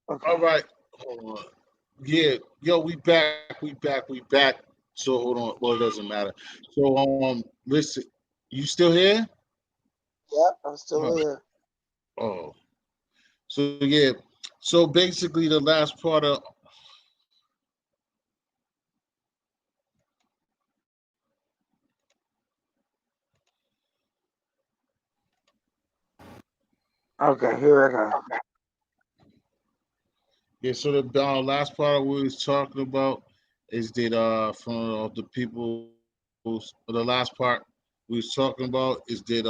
Okay. All right. Hold on. Yeah. Yo, we back. So hold on. Well, it doesn't matter. So listen, you still here? Yep, I'm still Oh. here. Oh. So yeah. So basically, the last part of Okay, here I go. yeah. So the last part we was talking about is that from the people's the last part we was talking about is that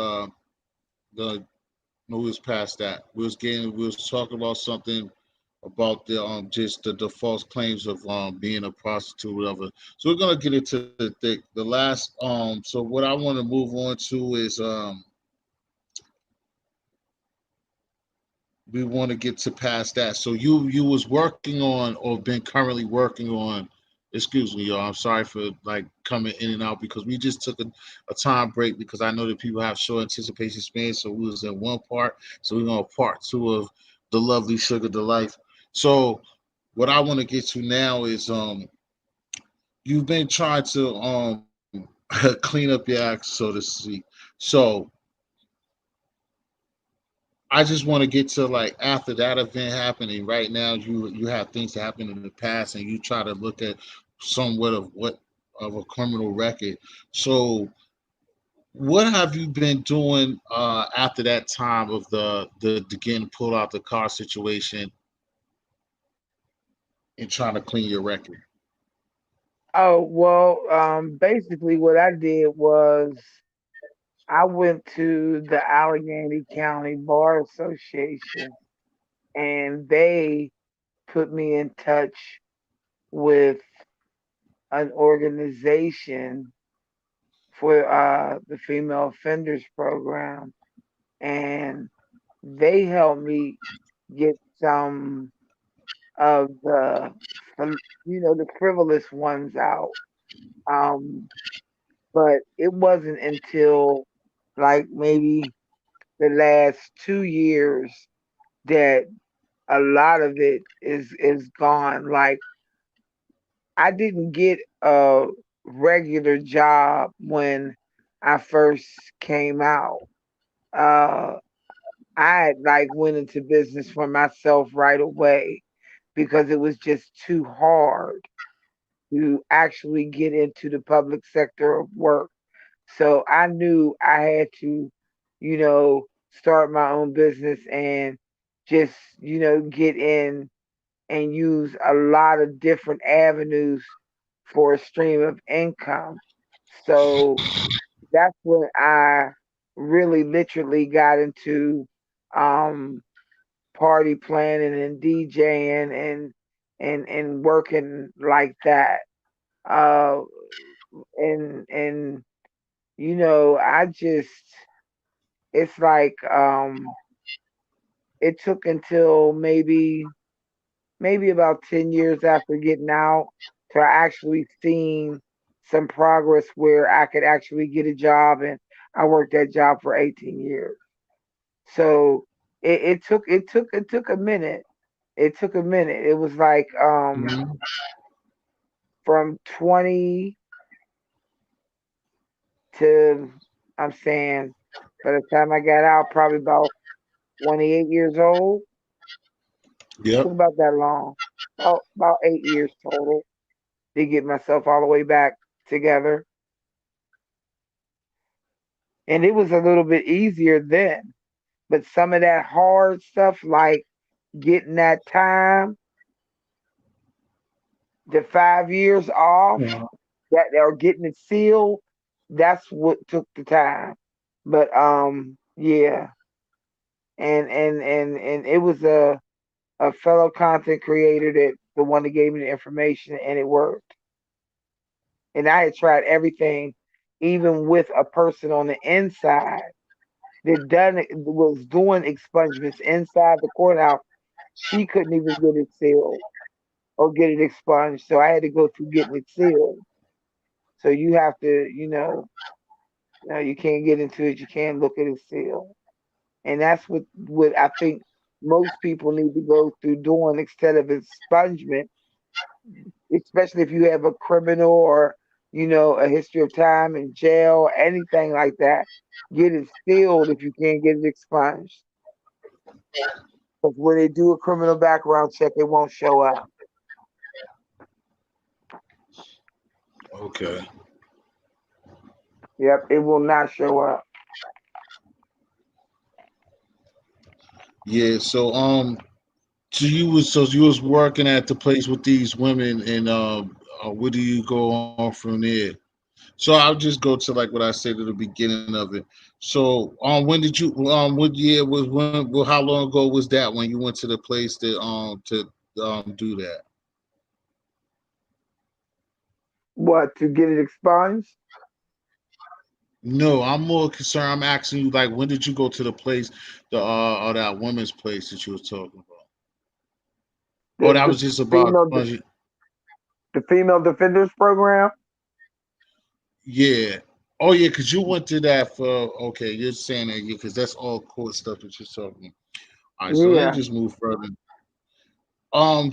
the no, we was past that. We was talking about something about the just the false claims of being a prostitute or whatever. So we're gonna get into the last so what I want to move on to is we want to get to past that. So you was working on or been currently working on, excuse me, y'all. I'm sorry for like coming in and out because we just took a time break because I know that people have short anticipation spans. So we was in one part. So we're going to part two of the lovely Sugga Delight. So what I want to get to now is you've been trying to clean up your act, so to speak. So I just want to get to like after that event happening. Right now, you have things that happened in the past, and you try to look at somewhat of what of a criminal record. So, what have you been doing after that time of the getting pulled out the car situation and trying to clean your record? Oh, well, basically what I did was I went to the Allegheny County Bar Association and they put me in touch with an organization for the female offenders program, and they helped me get some of the frivolous ones out. Um, but it wasn't until like maybe the last 2 years that a lot of it is gone. Like I didn't get a regular job when I first came out. Uh, I like went into business for myself right away because it was just too hard to actually get into the public sector of work. So I knew I had to, start my own business and just, get in and use a lot of different avenues for a stream of income. So that's when I really literally got into um party planning and DJing and working like that. Uh and I just it's like it took until maybe about 10 years after getting out to actually seeing some progress where I could actually get a job, and I worked that job for 18 years. So it took a minute. It took a minute. It was like Mhm. from 20 to, I'm saying, by the time I got out, probably about 28 years old. Yep. Took about that long. About 8 years total to get myself all the way back together. And it was a little bit easier then. But some of that hard stuff, like getting that time, the 5 years off, Uh-huh. that or getting it sealed, that's what took the time. But yeah. And it was a fellow content creator that the one that gave me the information, and it worked. And I had tried everything, even with a person on the inside that was doing expungements inside the courthouse. She couldn't even get it sealed or get it expunged, so I had to go through getting it sealed. So you have to, you can't get into it. You can't look at it sealed, and that's what I think. most people need to go through doing instead of expungement, especially if you have a criminal or a history of time in jail, anything like that. Get it sealed if you can't get it expunged. Because when they do a criminal background check, it won't show up. Okay. Yep, it will not show up. Yeah. So you was working at the place with these women, and where do you go on from there? So I'll just go to like what I said at the beginning of it. So when did you what year was when? Well, how long ago was that when you went to the place to do that? What, to get it expunged? No, I'm more concerned. I'm asking you like when did you go to the place, the or that women's place that you was talking about? Oh, The that the was just about female spongy. the female defenders program? Yeah. Oh yeah, because you went to that for okay. You're saying that yeah, because that's all court stuff that you're talking. All right, so let me Yeah. just move further.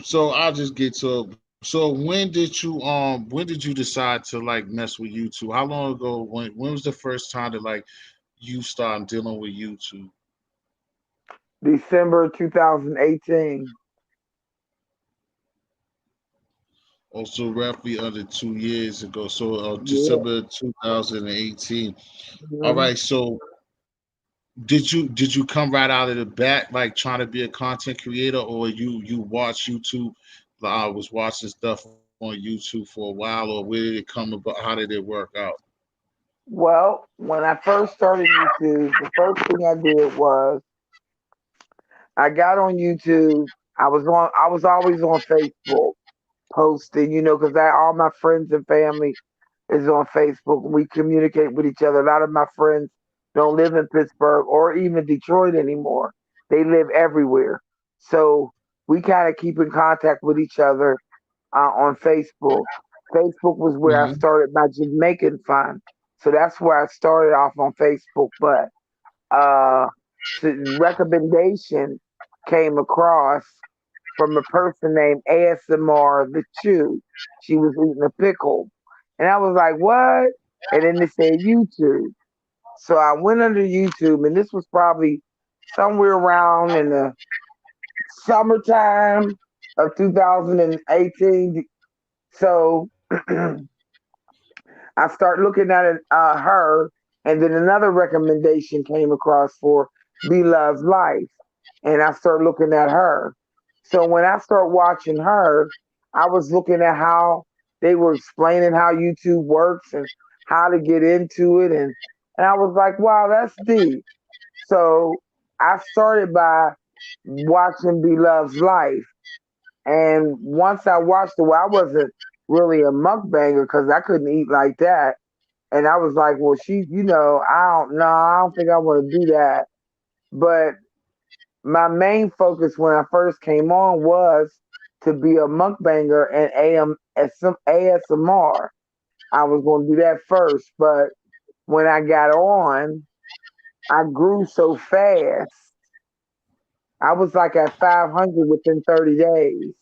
So I'll just get to. So when did you decide to like mess with YouTube? How long ago? When was the first time that like you started dealing with YouTube? December 2018. Also, roughly under 2 years ago. So Yeah. December 2018. All Mhm. right. So did you come right out of the bat like trying to be a content creator, or you watch YouTube? Was watching stuff on YouTube for a while, or where did it come about? How did it work out? Well, when I first started YouTube, the first thing I did was I got on YouTube. I was always on Facebook posting, because all my friends and family is on Facebook. We communicate with each other. A lot of my friends don't live in Pittsburgh or even Detroit anymore. They live everywhere. So we kind of keep in contact with each other on Facebook. Facebook was where I Hmm. started my Jamaican fund. So that's where I started off on Facebook. But uh, recommendation came across from a person named ASMR the Chew. She was eating a pickle. And I was like, what? And then they said YouTube. So I went under YouTube, and this was probably somewhere around in the summertime of 2018. So I start looking at her, and then another recommendation came across for Be Love's Life, and I start looking at her. So when I start watching her, I was looking at how they were explaining how YouTube works and how to get into it, and I was like, wow, that's deep. So I started by watching Be Love's Life, and once I watched it, well, I wasn't really a mukbanger because I couldn't eat like that. And I was like, well, I don't know. I don't think I want to do that. But my main focus when I first came on was to be a mukbanger and ASMR. I was going to do that first. But when I got on, I grew so fast. I was like at 500 within 30 days.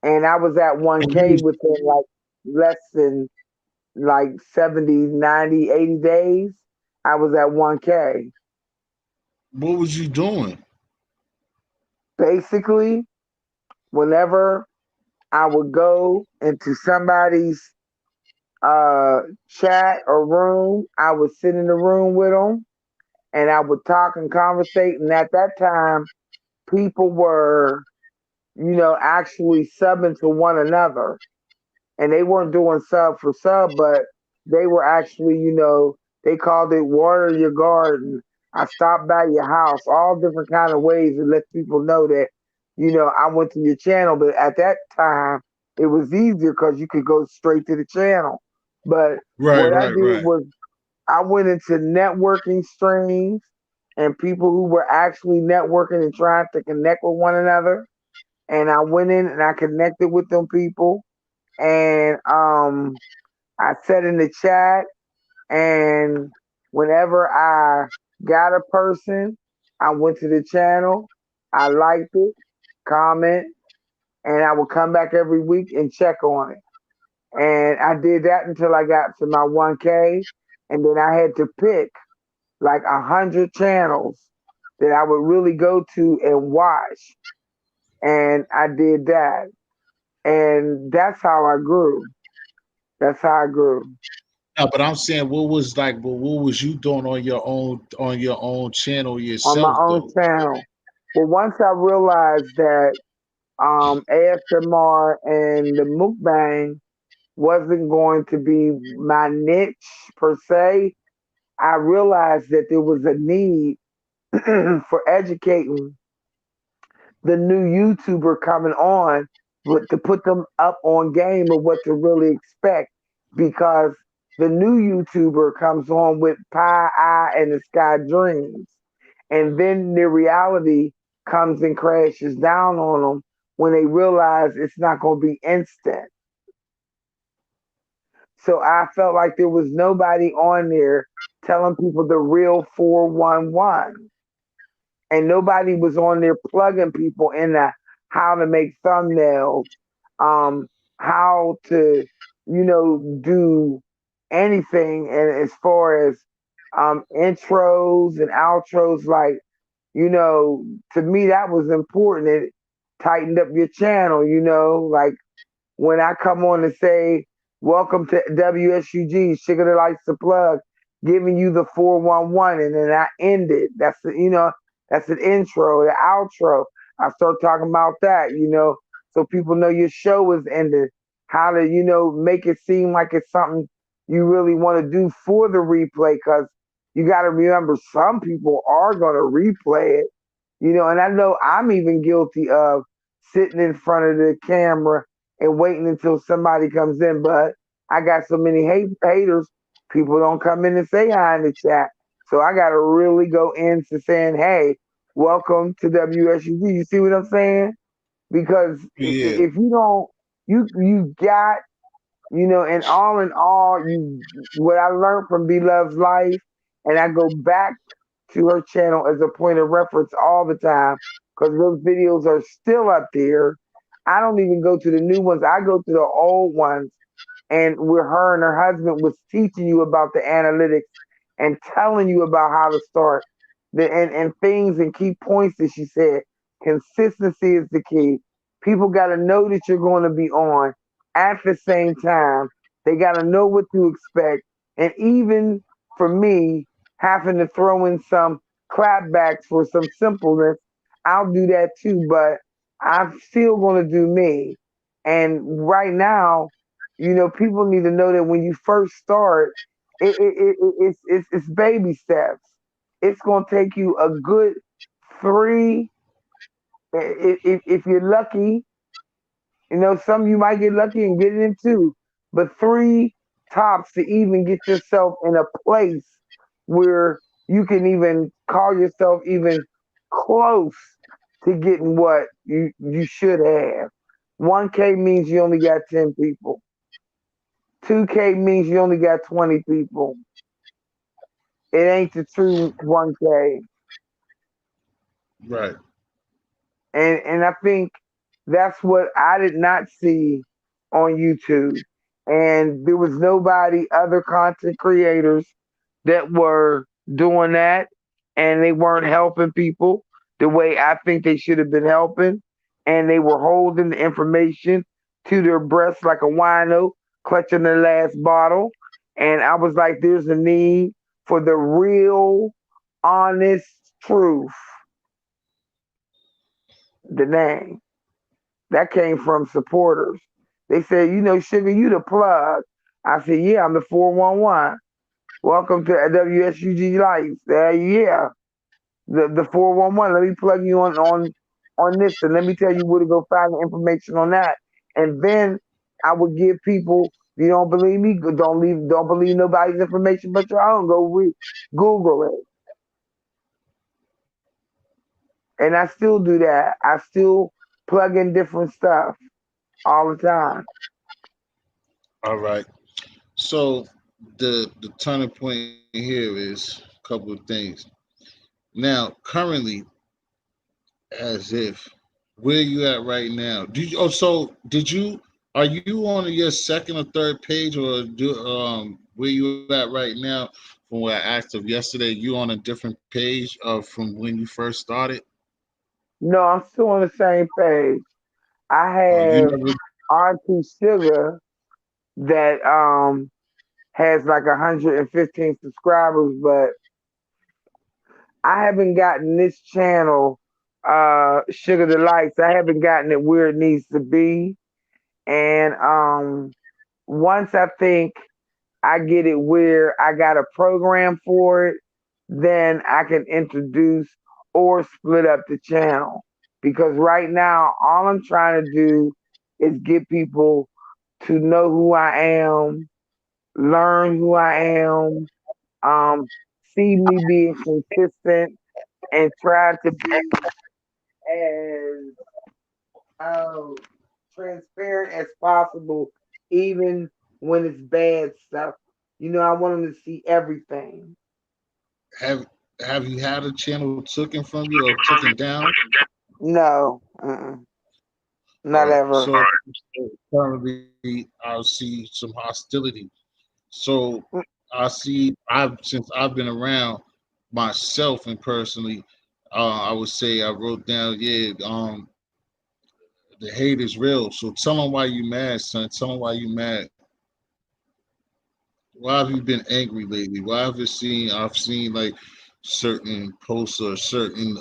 And I was at And you 1K was within like less than like 70, 90, 80 days. I was at 1K. what was you doing? Basically, whenever I would go into somebody's chat or room, I would sit in the room with them and I would talk and conversate. And at that time, people were, actually subbing to one another. And they weren't doing sub for sub, but they were actually, they called it water your garden. I stopped by your house, all different kind of ways to let people know that, I went to your channel. But at that time, it was easier because you could go straight to the channel. But Right, what I right, did right. was I went into networking streams and people who were actually networking and trying to connect with one another. And I went in and I connected with them people and I said in the chat, and whenever I got a person, I went to the channel I liked it, comment, and I would come back every week and check on it. And I did that until I got to my 1K, and then I had to pick like 100 channels that I would really go to and watch. And I did that, and that's how I grew. That's how I grew No, but I'm saying, what was like, but what was you doing on your own channel on my yourself own though? channel. Well, once I realized that ASMR and the mukbang wasn't going to be my niche per se, I realized that there was a need for educating the new YouTuber coming on, but to put them up on game of what to really expect, because the new YouTuber comes on with pie eye and the sky dreams, and then the reality comes and crashes down on them when they realize it's not going to be instant. So I felt like there was nobody on there telling people the real 411, and nobody was on there plugging people in the how to make thumbnails, um, how to, do anything. And as far as intros and outros, like, to me that was important. It tightened up your channel, like when I come on and say, "Welcome to WSUG, Sugga Delight the plug," giving you the 411, and then I end it. That's an intro, the outro. I start talking about that, so people know your show is ended. How to, make it seem like it's something you really want to do for the replay, because you got to remember some people are going to replay it, and I know I'm even guilty of sitting in front of the camera and waiting until somebody comes in. But I got so many haters, people don't come in and say hi in the chat. So I got to really go into saying, "Hey, welcome to WSUG." You see what I'm saying? Because Yeah, if you don't, you got, and all in all, what I learned from B Love's life, and I go back to her channel as a point of reference all the time, because those videos are still up there. I don't even go to the new ones. I go to the old ones, and where her and her husband was teaching you about the analytics and telling you about how to start and things and key points that she said. Consistency is the key. People got to know that you're going to be on at the same time. They got to know what to expect. And even for me, having to throw in some clapbacks for some simpleness, I'll do that too. But I'm still going to do me. And right now, people need to know that when you first start, it's baby steps. It's gonna take you a good three. If you're lucky, some you might get lucky and get it in two, but three tops to even get yourself in a place where you can even call yourself even close to getting what you should have. 1K means you only got 10 people. 2K means you only got 20 people. It ain't the true 1K. right. And I think that's what I did not see on YouTube. And there was nobody, other content creators that were doing that, and they weren't helping people the way I think they should have been helping. And they were holding the information to their breasts like a wino, clutching the last bottle. And I was like, there's a need for the real, honest truth. The name. That came from supporters. They said, Sugar, you the plug. I said, yeah, I'm the 411. Welcome to WSUG Lights. Yeah, the 411. Let me plug you on this, and let me tell you where to go find the information on that. And then I would give people, you don't believe me, don't believe nobody's information but your own. Go Google it. And I still do that. I still plug in different stuff all the time. All right. So the turning point here is a couple of things. Now, currently, As if. Where you at right now? Did you? Oh, so did you? Are you on your second or third page, or where you at right now? From what I asked of yesterday, you on a different page from when you first started. No, I'm still on the same page. I You have never Auntie Sugar that has like 115 subscribers, but I haven't gotten this channel, Sugar Delights. I haven't gotten it where it needs to be. And once I think I get it where I got a program for it, then I can introduce or split up the channel. Because right now, all I'm trying to do is get people to know who I am, learn who I am, um, see me being consistent, and try to be as uh, transparent as possible, even when it's bad stuff. I want them to see everything. have have you had a channel taken from you or taken down? No, All not right. ever. So currently, I see some hostility. So I see. I've since I've been around myself and personally, I would say I wrote down. Yeah. The hate is real. So tell them why you mad, son. Tell them why you mad. Why have you been angry lately? Why have you seen? I've seen like certain posts or certain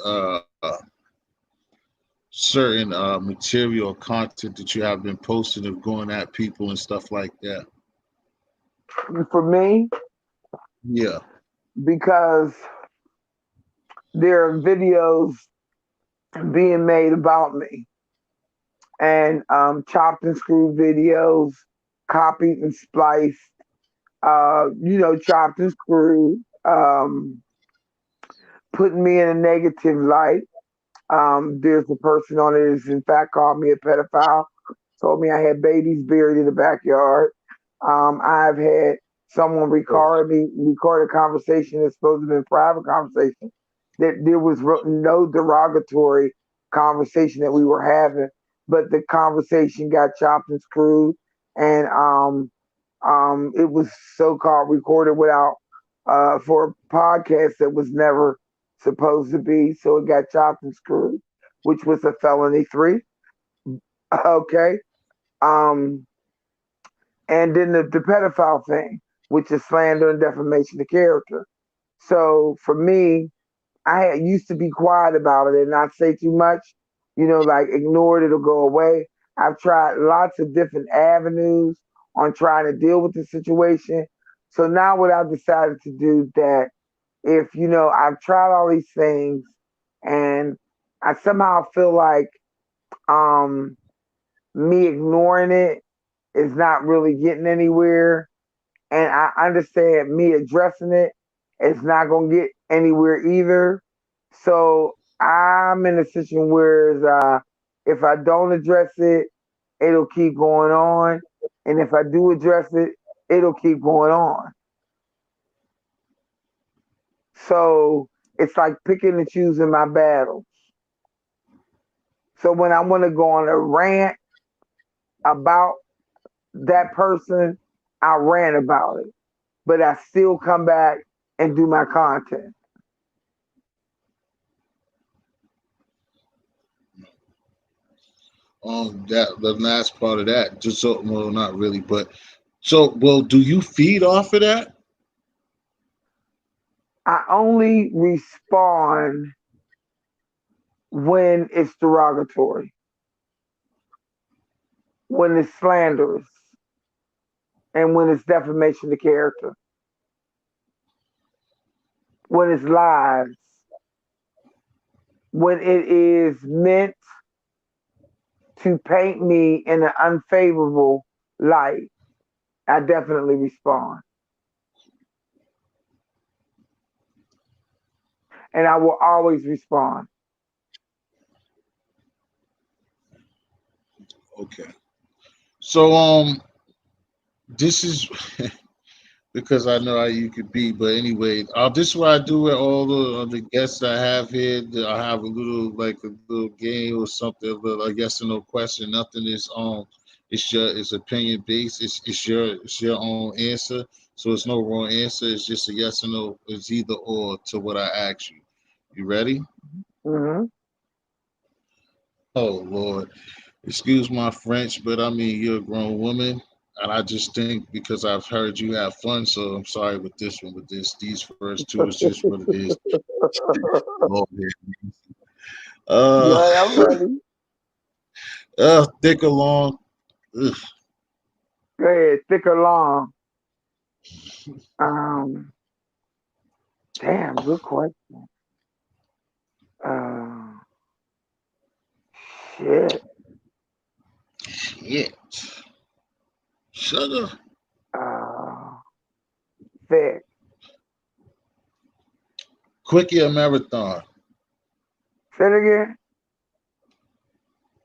material or content that you have been posting of going at people and stuff like that. For me, Yeah. because there are videos being made about me and chopped and screwed videos, copied and spliced, chopped and screwed, putting me in a negative light. There's a person on it that's in fact called me a pedophile, told me I had babies buried in the backyard. I've had someone record a conversation that's supposed to have been private conversation, that there was no derogatory conversation that we were having, but the conversation got chopped and screwed, and it was so-called recorded without for a podcast that was never supposed to be, so it got chopped and screwed, which was a felony three. Okay. Um, and then the pedophile thing, which is slander and defamation of character. So for me, used to be quiet about it and not say too much, like ignore it, it'll go away. I've tried lots of different avenues on trying to deal with the situation. So now what I've decided to do that if, I've tried all these things and I somehow feel like um me ignoring it is not really getting anywhere, and I understand me addressing it is not gonna get anywhere either. So I'm in a situation where if I don't address it, it'll keep going on, and if I do address it, it'll keep going on. So it's like picking and choosing my battles. So when I want to go on a rant about that person, I rant about it, but I still come back and do my content. That the last part of that, just so well, not really, but so well, do you feed off of that? I only respond when it's derogatory, when it's slanderous, and when it's defamation of character, when it's lies, when it is meant to paint me in an unfavorable light. I definitely respond. And I will always respond. Okay. So this is because I know how you could be. But anyway, this is what I do with all the guests I have here. I have a little like a little game or something, a little a yes or no question. Nothing is it's opinion based. It's your own answer. So it's no wrong answer. It's just a yes or no. It's either or to what I ask you. You ready? Hmm. Oh Lord. Excuse my French, but I mean you're a grown woman, and I just think because I've heard you have fun, so I'm sorry with this one. With these first two is just what it is. Lord, Go uh, ahead, I'm ready. thick or long. Ugh. Go ahead, thick or long. Um, damn, good question. Uh, shit. Shit, sugar. Uh, thick. Quickie or marathon? Say it again.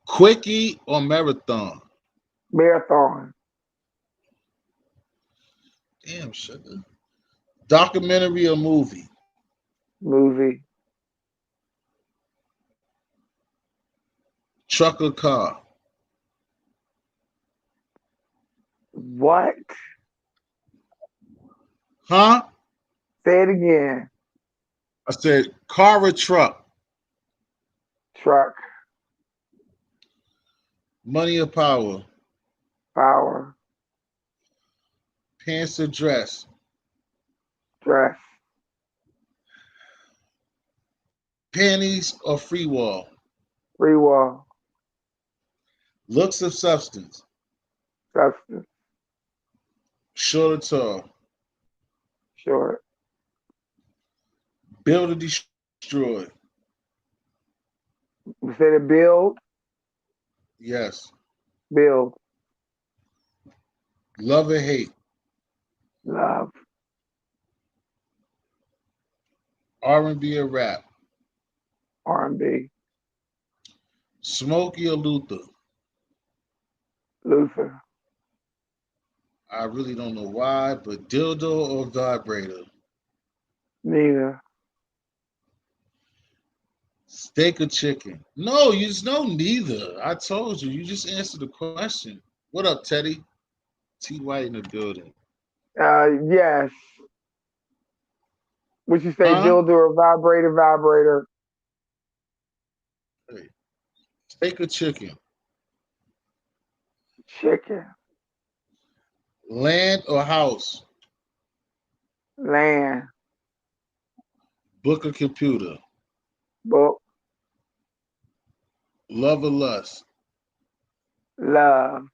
Quickie or marathon? Marathon. Damn, sugar. Documentary or movie? Movie. Truck or car? What? Huh? Say it again. I said car or truck? Truck. Money or power? Power. Pants or dress? Dress. Panties or free wall? Free wall. Looks or substance? Substance. Short or tall? Short. Build or destroy? We said it build. Yes. Build. Love or hate? Love. R&B or rap? R&B. Smokey or Luther? Luther. I really don't know why, but dildo or vibrator? Neither. Steak or chicken? No, you just know neither. I told you. You just answered the question. What up, Teddy? T White in the building. Yes. What you say, Huh? dildo or vibrator? Vibrator. Hey, steak or chicken? Chicken. Land or house? Land. Book or computer? Book. Love or lust? Love.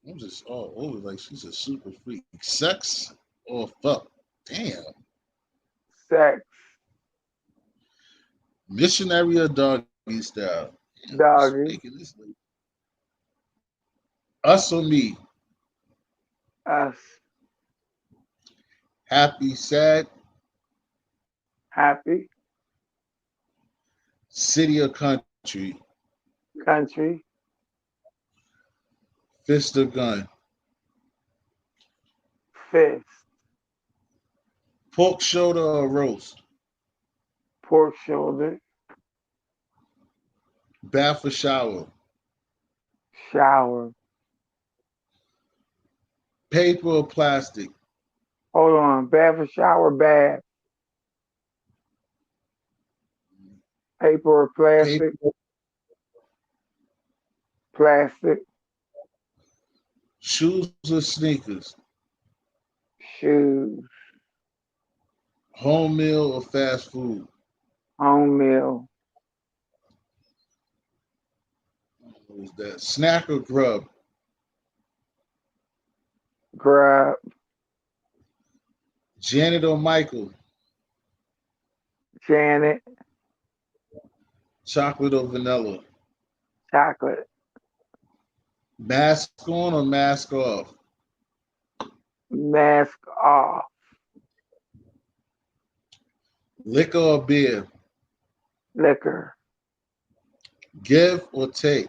I'm just all over like she's a super freak. Sex or fuck? Damn. Sex. Missionary or doggy style? Damn, who's making Doggy. this? Like, us or me? Us. Happy, sad, Happy. city or country? Country. Fist or gun? Fist. Pork shoulder or roast? Pork shoulder. Bath or shower? Shower. Paper or plastic? Hold on. Bath or shower? Bath. Paper or plastic? Paper. Plastic. Shoes or sneakers? Shoes. Home meal or fast food? Home meal. What was that? Snack or grub? Grub. Janet or Michael? Janet. Chocolate or vanilla? Chocolate. Mask on or mask off? Mask off. Liquor or beer? Liquor. Give or take?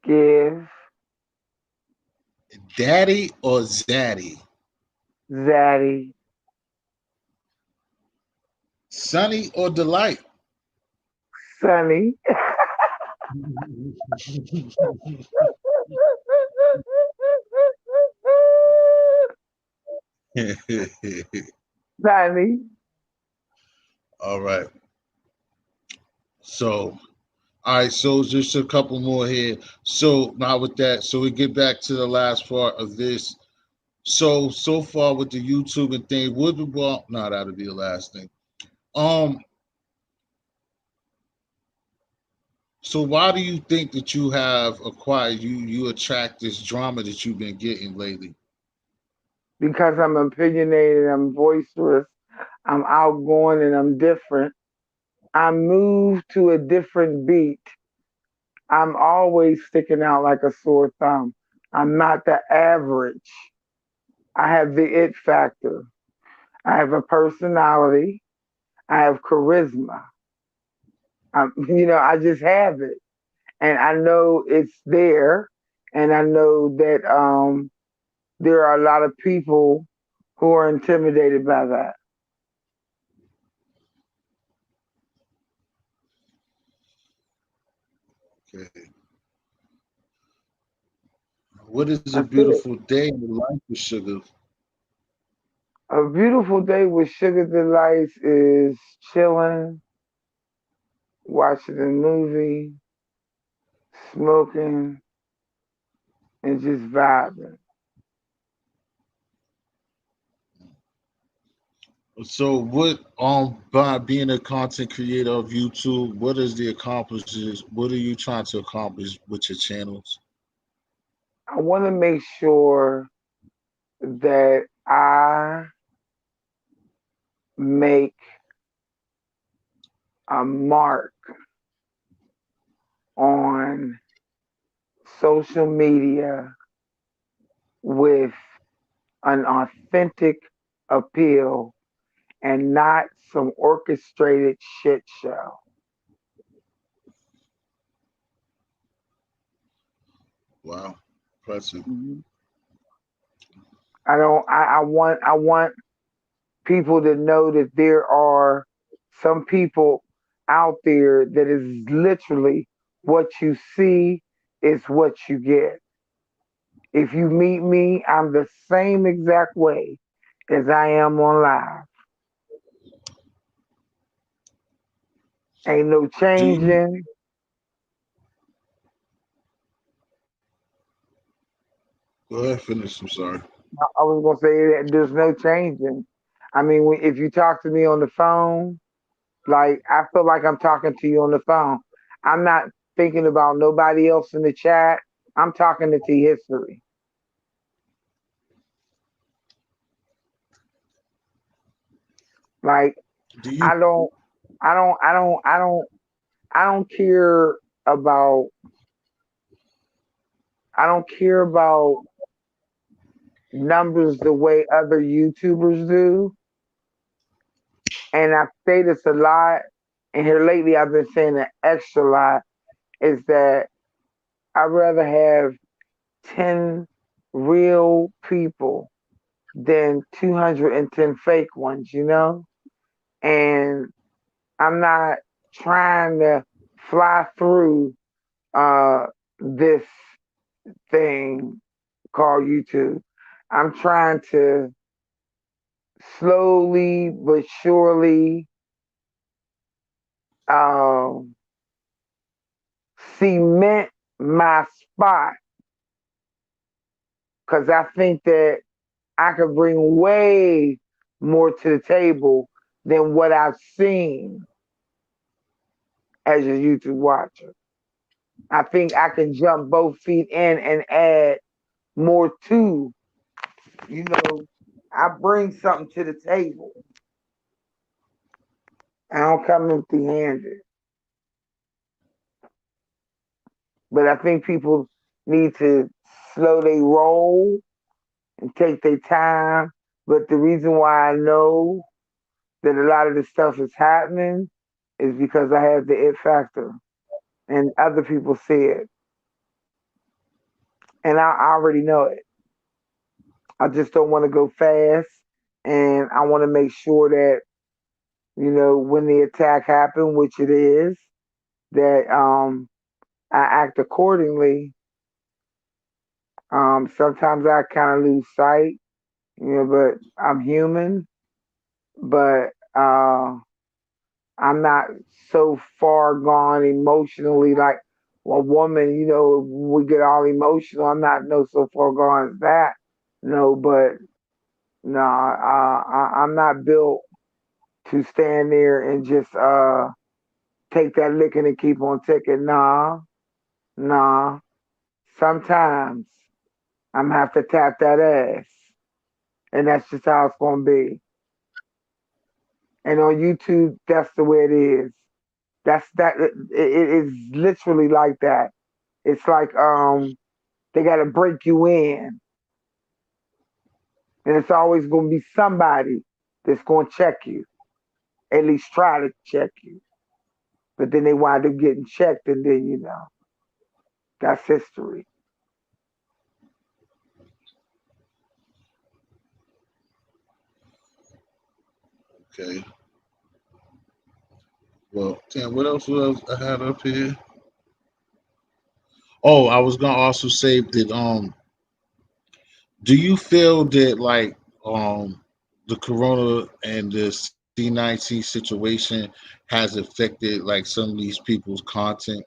Give. Daddy or zaddy? Zaddy, Sunny or Delight? Sunny. Sunny. All right. So, all right. So just a couple more here. So now with that, so we get back to the last part of this. So far with the YouTube and thing, would well, no, that'll be the last thing. Um, so why do you think that you have acquired you attract this drama that you've been getting lately? Because I'm opinionated, I'm boisterous, I'm outgoing, and I'm different. I move to a different beat. I'm always sticking out like a sore thumb. I'm not the average. I have the it factor. I have a personality. I have charisma. I just have it. And I know it's there. And I know that there are a lot of people who are intimidated by that. Okay. What is a That's it. beautiful day in the life of Sugar? A beautiful day with Sugar Delights is chilling, watching a movie, smoking, and just vibing. So what by being a content creator of YouTube, what is the accomplishes? What are you trying to accomplish with your channels? I want to make sure that I make a mark on social media with an authentic appeal and not some orchestrated shit show. Wow, impressive. Mhm. I don't. I want people to know that there are some people out there that is literally what you see is what you get. If you meet me, I'm the same exact way as I am on live. Ain't no Do you changing. go ahead? Finish. I'm sorry. I was gonna say that there's no changing. I mean, if you talk to me on the phone, like I feel like I'm talking to you on the phone. I'm not thinking about nobody else in the chat. I'm talking to T history. Like Do you I don't, I don't care about, I don't care about numbers the way other YouTubers do. And I say this a lot, and here lately I've been saying an extra lot, is that I'd rather have 10 real people than 210 fake ones, you know? And I'm not trying to fly through this thing called YouTube. I'm trying to slowly but surely um, cement my spot because I think that I could bring way more to the table than what I've seen as a YouTube watcher. I think I can jump both feet in and add more to, you know, I bring something to the table. I don't come empty handed. But I think people need to slow their roll and take their time. But the reason why I know that a lot of this stuff is happening is because I have the it factor and other people see it. And I already know it. I just don't want to go fast and I want to make sure that when the attack happened, which it is, that I act accordingly. Sometimes I kind of lose sight, but I'm human. But I'm not so far gone emotionally like a woman. We get all emotional. I'm not no so far gone as that. No, but no, I'm not built to stand there and just take that licking and keep on ticking. Nah, nah. Sometimes I'm gonna have to tap that ass, and that's just how it's gonna be. And on YouTube, that's the way it is. It is literally like that. It's like they gotta break you in, and it's always gonna be somebody that's gonna check you, at least try to check you. But then they wind up getting checked, and then that's history. Okay. Well, damn, what else was I had up here? Oh, I was gonna also say that do you feel that like the corona and the C19 situation has affected like some of these people's content?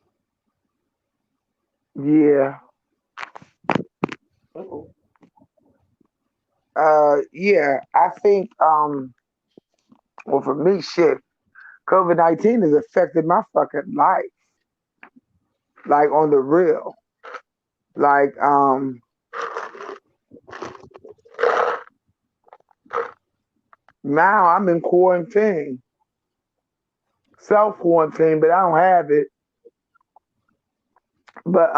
Yeah. Yeah. I think well for me, shit, COVID-19 has affected my fucking life, like on the real. Like now I'm in quarantine, self quarantine, but I don't have it. But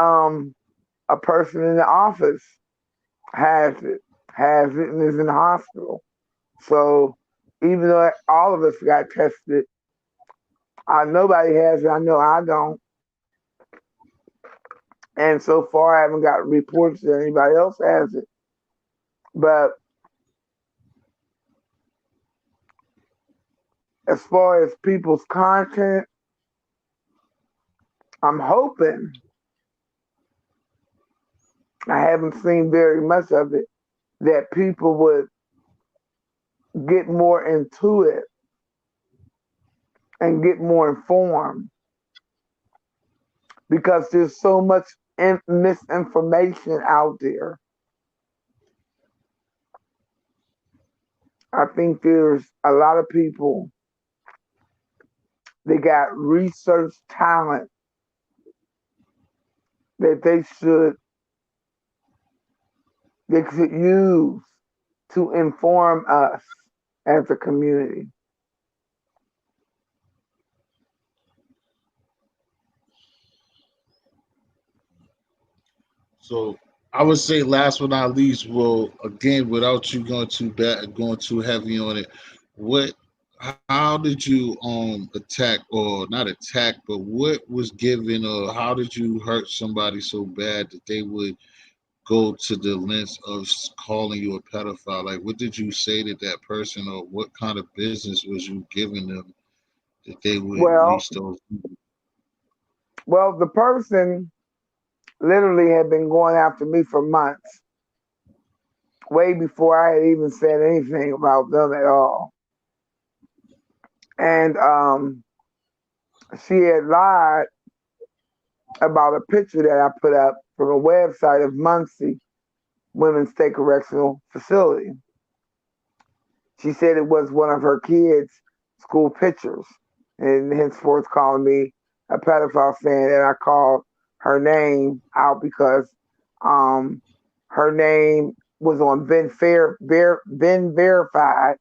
a person in the office has it, and is in the hospital. So even though all of us got tested, nobody has it. I know I don't. And so far, I haven't got reports that anybody else has it. But as far as people's content, I'm hoping, I haven't seen very much of it, that people would get more into it and get more informed because there's so much misinformation out there. I think there's a lot of people that got research talent that they could use to inform us as a community. So I would say last but not least, well, again, without you going too heavy on it, what how did you attack or not attack, but what was given or how did you hurt somebody so bad that they would go to the lengths of calling you a pedophile? Like, what did you say to that person, or what kind of business was you giving them that they would Well, reach those? the person literally had been going after me for months, way before I had even said anything about them at all. And she had lied about a picture that I put up from a website of Muncie Women's State Correctional Facility. She said it was one of her kids' school pictures, and henceforth calling me a pedophile, saying that I called her name out because um, her name was on Ben Verified.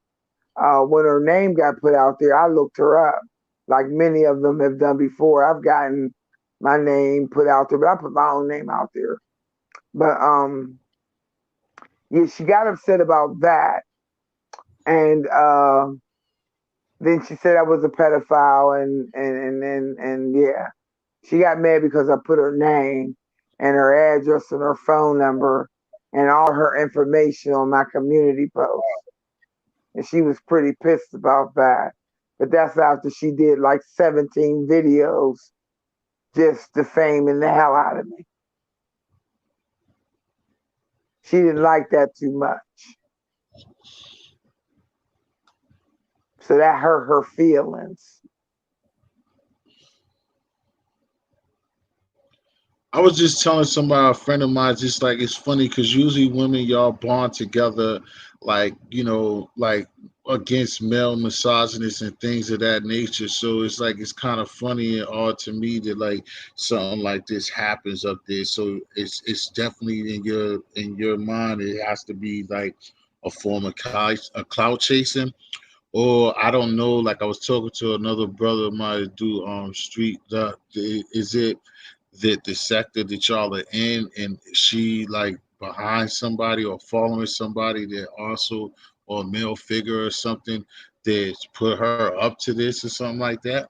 When her name got put out there, I looked her up, like many of them have done before. I've gotten my name put out there, but I put my own name out there. But yeah, she got upset about that, and then she said I was a pedophile, and yeah, she got mad because I put her name and her address and her phone number and all her information on my community post. and she was pretty pissed about that. But that's after she did like 17 videos just defaming the hell out of me. She didn't like that too much. So that hurt her feelings. I was just telling somebody, a friend of mine, just like it's funny because usually women y'all bond together, like like against male misogynists and things of that nature. So it's like it's kind of funny and odd to me that like something like this happens up there. So it's definitely in your mind. It has to be like a form of clout chasing, or I don't know. Like I was talking to another brother of mine to do street. Is it that the sector that y'all are in, and she like behind somebody or following somebody that also, or a male figure or something that's put her up to this or something like that?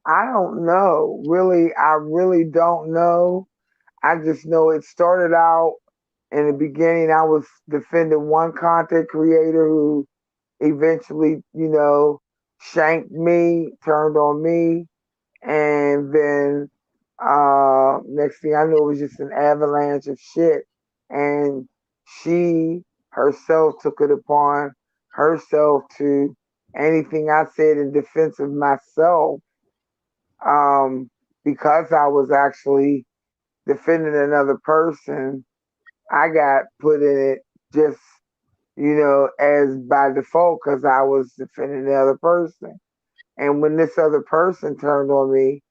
I don't know. Really, I really don't know. I just know it started out in the beginning. I was defending one content creator who eventually, shanked me, turned on me, and then next thing I knew, it was just an avalanche of shit. And she herself took it upon herself to anything I said in defense of myself, um, because I was actually defending another person. I got put in it just, as by default because I was defending the other person. And when this other person turned on me,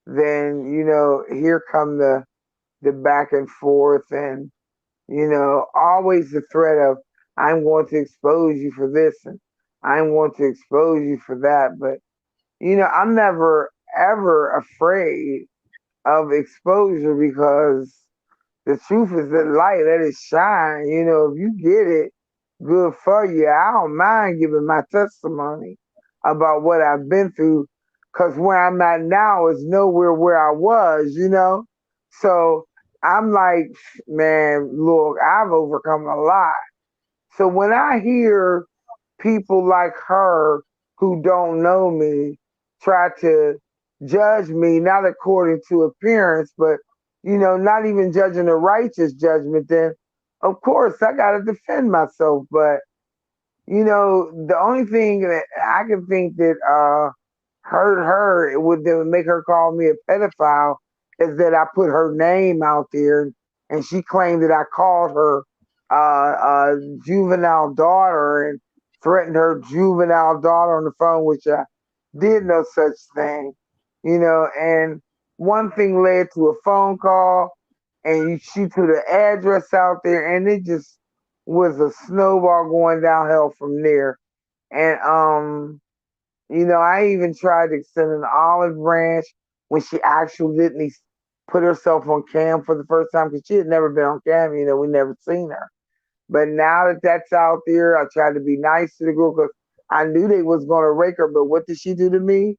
then here come the back and forth, and always the threat of I'm going to expose you for this and I'm going to expose you for that. But I'm never ever afraid of exposure because the truth is the light, let it shine. If you get it, good for you. I don't mind giving my testimony about what I've been through because where I'm at now is nowhere where I was. So I'm like, man, look, I've overcome a lot. So when I hear people like her who don't know me try to judge me, not according to appearance, but not even judging a righteous judgment, then of course I gotta defend myself. But the only thing that I can think that hurt her, that would make her call me a pedophile, is that I put her name out there and she claimed that I called her juvenile daughter and threatened her juvenile daughter on the phone, which I did no such thing. And one thing led to a phone call, and she put an address out there, and it just was a snowball going downhill from there. And I even tried to extend an olive branch when she actually didn't put herself on cam for the first time because she had never been on cam. We never seen her. But now that that's out there, I tried to be nice to the girl because I knew they was going to rake her. But what did she do to me?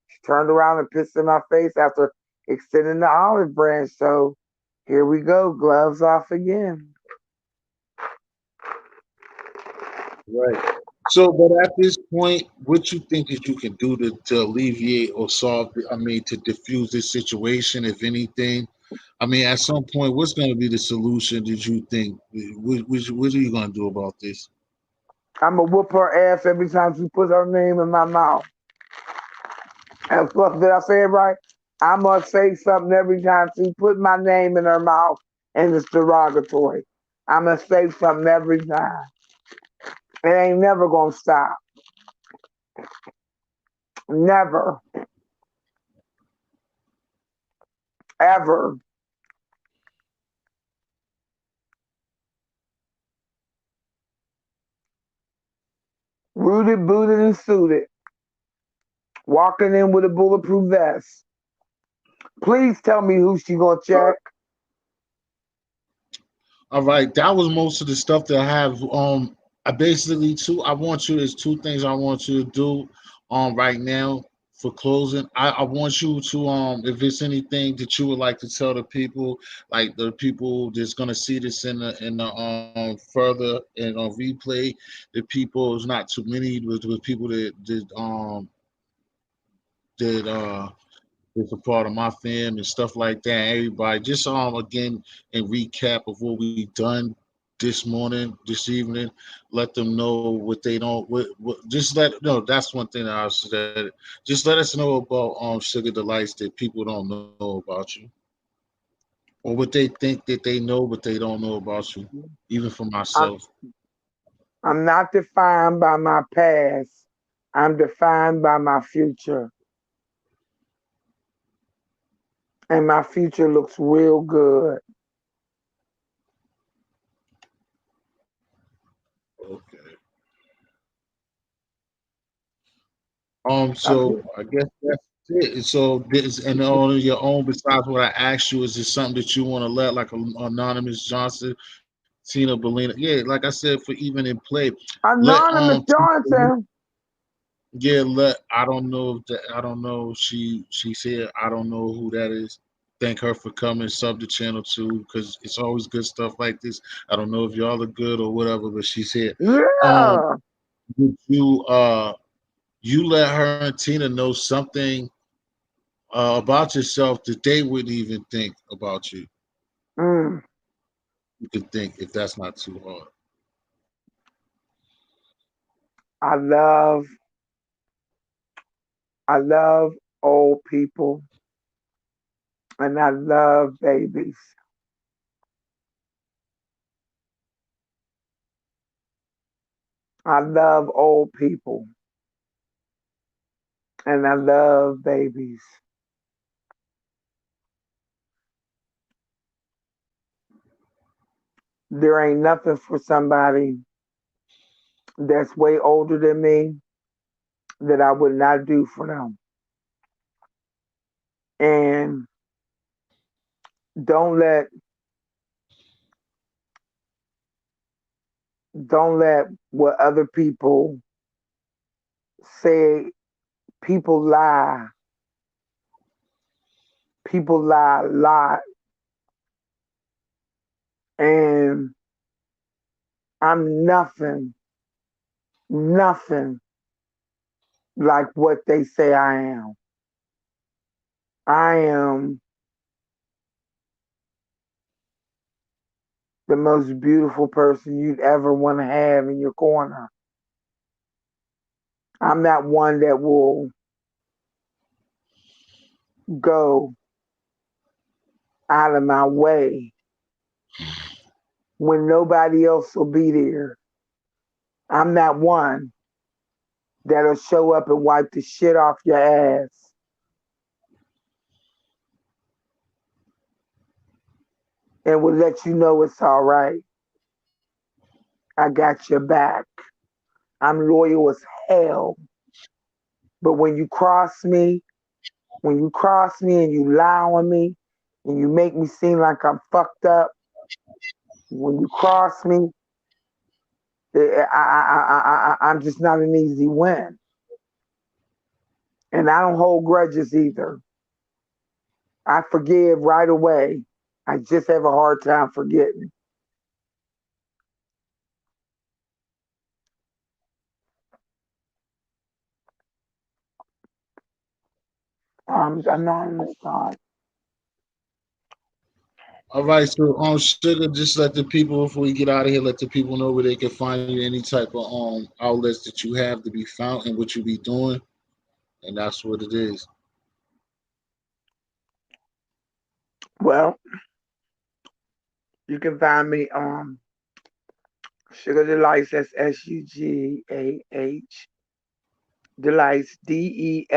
She turned around and pissed in my face after extending the olive branch. So here we go, gloves off again. Right. So, but at this point, what you think is you can do to alleviate or solve, I mean, to diffuse this situation, if anything? I mean, at some point, what's going to be the solution that you think? What are you going to do about this? I'm going to whoop her ass every time she puts her name in my mouth. And plus, did I say it right? I must say something every time she put my name in her mouth and it's derogatory. I must say something every time. It ain't never gonna stop. Never, ever. Rooted, booted, and suited. Walking in with a bulletproof vest. Please tell me who she gonna check. All right, that was most of the stuff that I have. I basically I want you. There's two things I want you to do right now. for closing, I want you to if there's anything that you would like to tell the people, like the people that's gonna see this in the further and on replay, the people is not too many with people that it's a part of my fam and stuff like that. Everybody, just again and recap of what we done this morning, this evening. Let them know what they don't. What just let no. That's one thing that I said. Just let us know about Sugar Delights that people don't know about you, or what they think that they know, but they don't know about you. Even for I'm, myself. I'm not defined by my past. I'm defined by my future. And my future looks real good. Okay. I So feel, I guess that's it. So this and on your own, besides what I asked you, is there something that you want to let like Anonymous Johnson, Tina Belina? Yeah, like I said, for even in play, let Anonymous Johnson. yeah, let I don't know if that I don't know. She said I don't know who that is. Thank her for coming, sub the channel too, because it's always good stuff like this. I don't know if y'all are good or whatever, but she said, um, Yeah. would you let her and Tina know something about yourself that they wouldn't even think about you. Mm, You could think if that's not too hard. I love I love old people and I love babies. I love old people and I love babies. There ain't nothing for somebody that's way older than me that I would not do for them. And don't let don't let what other people say. People lie. People lie a lot. And I'm nothing like what they say I am. I am the most beautiful person you'd ever want to have in your corner. I'm not one that will go out of my way when nobody else will be there. I'm not one that'll show up and wipe the shit off your ass and will let you know it's all right. I got your back. I'm loyal as hell. But when you cross me and you lie on me and you make me seem like I'm fucked up, when you cross me, I'm just not an easy win. And I don't hold grudges either. I forgive right away. I just have a hard time forgetting. I'm anonymous God. All right, so Sugar, just let the people before we get out of here, let the people know where they can find you, any type of outlets that you have to be found and what you be doing, and that's what it is. Well, you can find me on Sugar Delights. That's SUGAH. Delights DELIGHT.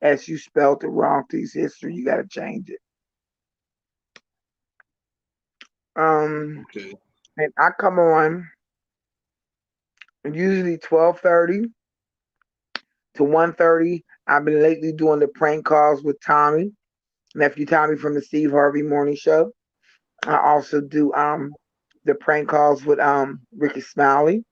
As you spelled it wrong, these history. You got to change it. Um, Okay. and I come on usually 12:30 to 1:30. I've been lately doing the prank calls with Tommy, nephew Tommy from the Steve Harvey Morning Show. I also do the prank calls with Ricky Smiley.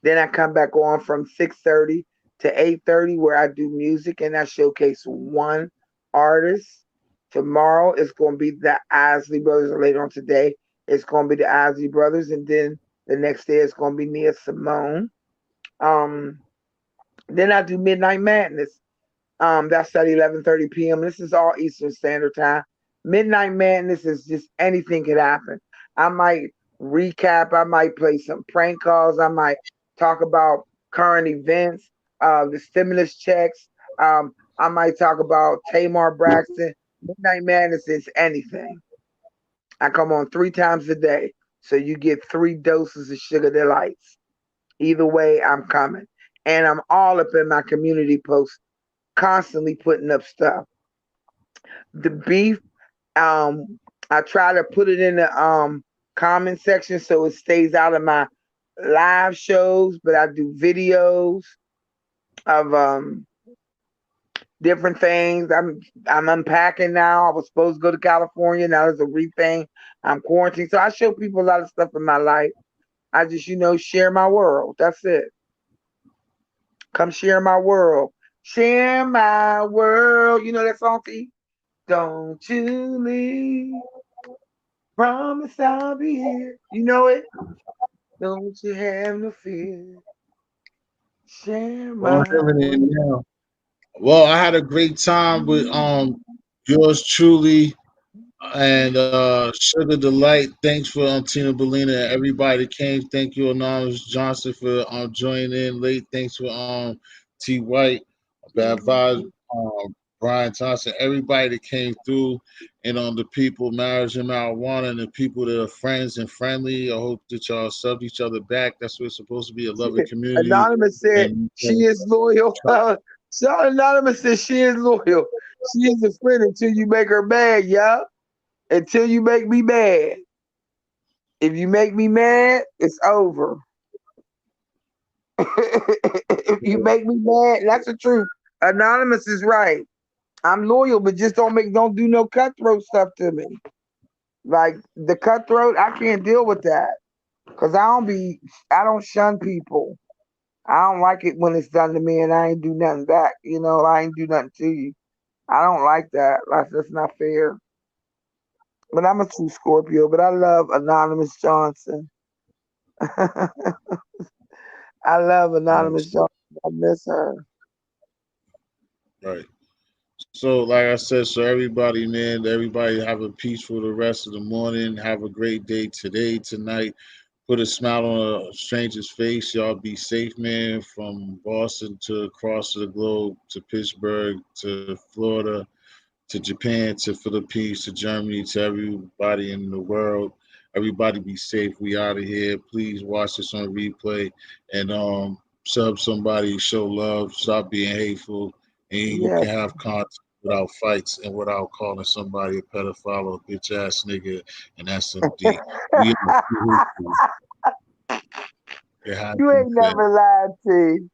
Then I come back on from 6:30 to 8:30 where I do music and I showcase one artist. Tomorrow it's going to be the Isley Brothers. Or later on today, it's going to be the Isley Brothers, and then the next day it's going to be Nia Simone. Um, then I do Midnight Madness. That's at 11:30 p.m. This is all Eastern Standard Time. Midnight Madness is just anything could happen. I might recap. I might play some prank calls. I might talk about current events, the stimulus checks. I might talk about Tamar Braxton. Midnight Madness is anything. I come on 3 times a day, so you get 3 doses of Sugar Delights. Either way, I'm coming, and I'm all up in my community posts constantly putting up stuff. The beef, um, I try to put it in the comment section so it stays out of my live shows, but I do videos of different things. I'm unpacking now. I was supposed to go to California. Now there's a thing. I'm quarantined. So I show people a lot of stuff in my life. I just, share my world. That's it. Come share my world. Share my world. You know that song, T? Don't you leave. Promise I'll be here. You know it? Don't you have no fear. Share Well, I'm my hearing it world. now. Well, I had a great time with yours truly and Sugar Delight. Thanks for Tina Bellina and everybody that came. Thank you, Anonymous Johnson, for joining in late. Thanks for T White, Bad Vibes, Brian Thompson, everybody that came through, and on the people, marriage and marijuana, and the people that are friends and friendly. I hope that y'all sub each other back. That's what it's supposed to be, a loving community. Anonymous said And she is loyal. So Anonymous said she is loyal. She is a friend until you make her mad, yeah? Until you make me mad. If you make me mad, it's over. If you make me mad, that's the truth. Anonymous is right. I'm loyal, but just don't do no cutthroat stuff to me. Like the cutthroat, I can't deal with that. Cause I don't shun people. I don't like it when it's done to me and I ain't do nothing back. I ain't do nothing to you. I don't like that. That's not fair. But I'm a true Scorpio, but I love Anonymous Johnson. I love Anonymous Johnson. I miss her. right. So, like I said, so everybody, man, everybody have a peaceful the rest of the morning. Have a great day today, tonight. Put a smile on a stranger's face. Y'all be safe, man. From Boston to across the globe to Pittsburgh to Florida to Japan to Philippines to Germany to everybody in the world. Everybody be safe. We out of here. Please watch this on replay and sub somebody, show love, stop being hateful, and you Yeah. can have contact without fights and without calling somebody a pedophile or a bitch ass nigga and SMD. We are You it has been ain't said. never lied to.